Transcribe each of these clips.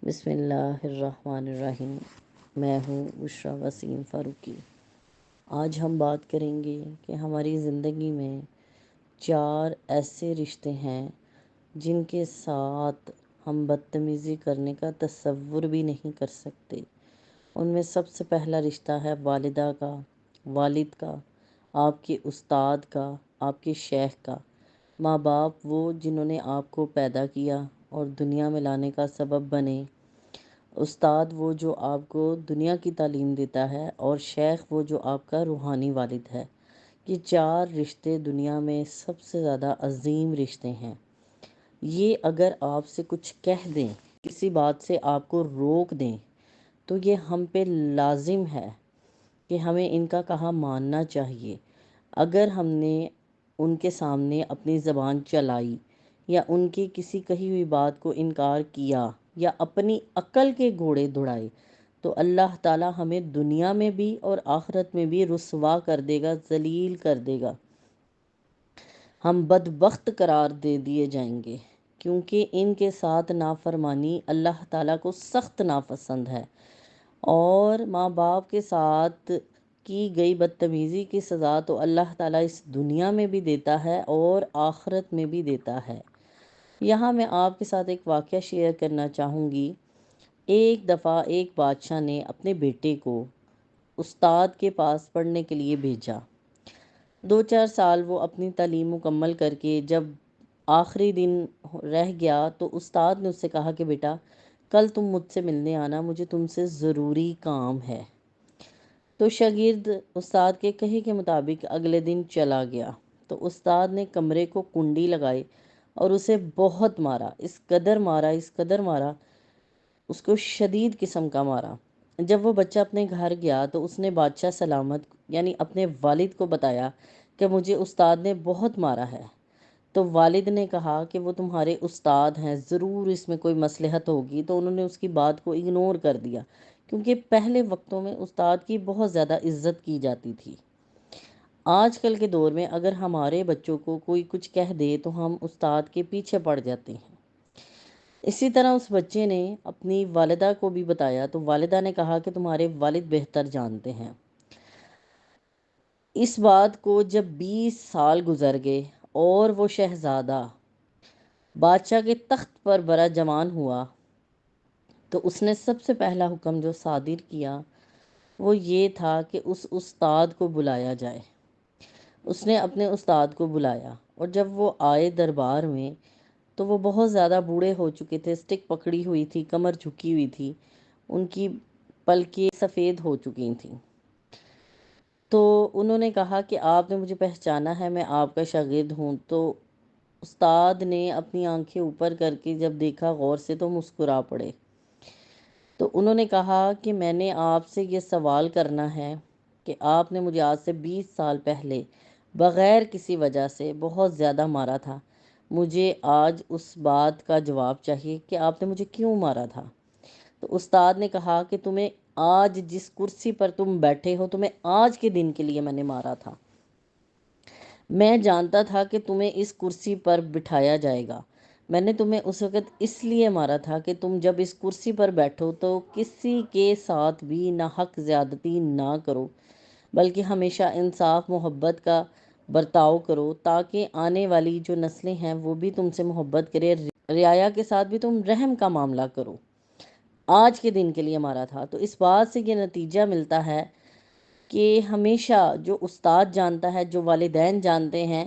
بسم اللہ الرحمن الرحیم۔ میں ہوں بشریٰ وسیم فاروقی۔ آج ہم بات کریں گے کہ ہماری زندگی میں 4 ایسے رشتے ہیں جن کے ساتھ ہم بدتمیزی کرنے کا تصور بھی نہیں کر سکتے۔ ان میں سب سے پہلا رشتہ ہے والدہ کا، والد کا، آپ کے استاد کا، آپ کے شیخ کا۔ ماں باپ وہ جنہوں نے آپ کو پیدا کیا اور دنیا میں لانے کا سبب بنے، استاد وہ جو آپ کو دنیا کی تعلیم دیتا ہے، اور شیخ وہ جو آپ کا روحانی والد ہے۔ یہ 4 رشتے دنیا میں سب سے زیادہ عظیم رشتے ہیں۔ یہ اگر آپ سے کچھ کہہ دیں، کسی بات سے آپ کو روک دیں، تو یہ ہم پہ لازم ہے کہ ہمیں ان کا کہا ماننا چاہیے۔ اگر ہم نے ان کے سامنے اپنی زبان چلائی یا ان کی کسی کہی ہوئی بات کو انکار کیا یا اپنی عقل کے گھوڑے دوڑائے، تو اللہ تعالی ہمیں دنیا میں بھی اور آخرت میں بھی رسوا کر دے گا، ذلیل کر دے گا۔ ہم بدبخت قرار دے دیے جائیں گے، کیونکہ ان کے ساتھ نافرمانی اللہ تعالیٰ کو سخت ناپسند ہے۔ اور ماں باپ کے ساتھ کی گئی بدتمیزی کی سزا تو اللہ تعالیٰ اس دنیا میں بھی دیتا ہے اور آخرت میں بھی دیتا ہے۔ یہاں میں آپ کے ساتھ ایک واقعہ شیئر کرنا چاہوں گی۔ ایک دفعہ ایک بادشاہ نے اپنے بیٹے کو استاد کے پاس پڑھنے کے لیے بھیجا۔ 2-4 سال وہ اپنی تعلیم مکمل کر کے جب آخری دن رہ گیا تو استاد نے اس سے کہا کہ بیٹا، کل تم مجھ سے ملنے آنا، مجھے تم سے ضروری کام ہے۔ تو شاگرد استاد کے کہے کے مطابق اگلے دن چلا گیا تو استاد نے کمرے کو کنڈی لگائی اور اسے بہت مارا، اس قدر مارا، اس کو شدید قسم کا مارا۔ جب وہ بچہ اپنے گھر گیا تو اس نے بادشاہ سلامت یعنی اپنے والد کو بتایا کہ مجھے استاد نے بہت مارا ہے۔ تو والد نے کہا کہ وہ تمہارے استاد ہیں، ضرور اس میں کوئی مصلحت ہوگی۔ تو انہوں نے اس کی بات کو اگنور کر دیا، کیونکہ پہلے وقتوں میں استاد کی بہت زیادہ عزت کی جاتی تھی۔ آج کل کے دور میں اگر ہمارے بچوں کو کوئی کچھ کہہ دے تو ہم استاد کے پیچھے پڑ جاتے ہیں۔ اسی طرح اس بچے نے اپنی والدہ کو بھی بتایا تو والدہ نے کہا کہ تمہارے والد بہتر جانتے ہیں۔ اس بات کو جب 20 سال گزر گئے اور وہ شہزادہ بادشاہ کے تخت پر براجمان ہوا، تو اس نے سب سے پہلا حکم جو صادر کیا وہ یہ تھا کہ اس استاد کو بلایا جائے۔ اس نے اپنے استاد کو بلایا، اور جب وہ آئے دربار میں تو وہ بہت زیادہ بوڑھے ہو چکے تھے، سٹک پکڑی ہوئی تھی، کمر جھکی ہوئی تھی، ان کی پلکیں سفید ہو چکی تھیں۔ تو انہوں نے کہا کہ آپ نے مجھے پہچانا ہے، میں آپ کا شاگرد ہوں۔ تو استاد نے اپنی آنکھیں اوپر کر کے جب دیکھا غور سے تو مسکرا پڑے۔ تو انہوں نے کہا کہ میں نے آپ سے یہ سوال کرنا ہے کہ آپ نے مجھے آج سے 20 سال پہلے بغیر کسی وجہ سے بہت زیادہ مارا تھا، مجھے آج اس بات کا جواب چاہیے کہ آپ نے مجھے کیوں مارا تھا۔ تو استاد نے کہا کہ تمہیں آج جس کرسی پر تم بیٹھے ہو، تمہیں آج کے دن کے لیے میں نے مارا تھا۔ میں جانتا تھا کہ تمہیں اس کرسی پر بٹھایا جائے گا۔ میں نے تمہیں اس وقت اس لیے مارا تھا کہ تم جب اس کرسی پر بیٹھو تو کسی کے ساتھ بھی ناحق زیادتی نہ کرو، بلکہ ہمیشہ انصاف محبت کا برتاؤ کرو، تاکہ آنے والی جو نسلیں ہیں وہ بھی تم سے محبت کرے، رعایا کے ساتھ بھی تم رحم کا معاملہ کرو۔ آج کے دن کے لیے مارا تھا۔ تو اس بات سے یہ نتیجہ ملتا ہے کہ ہمیشہ جو استاد جانتا ہے، جو والدین جانتے ہیں،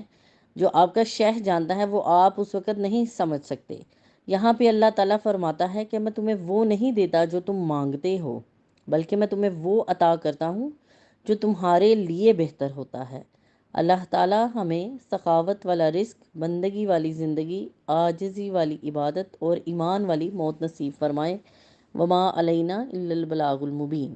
جو آپ کا شیخ جانتا ہے، وہ آپ اس وقت نہیں سمجھ سکتے۔ یہاں پہ اللہ تعالیٰ فرماتا ہے کہ میں تمہیں وہ نہیں دیتا جو تم مانگتے ہو، بلکہ میں تمہیں وہ عطا کرتا ہوں جو تمہارے لیے بہتر ہوتا ہے۔ اللہ تعالیٰ ہمیں سخاوت والا رزق، بندگی والی زندگی، عاجزی والی عبادت اور ایمان والی موت نصیب فرمائے۔ وما علینا الا البلاغ المبین۔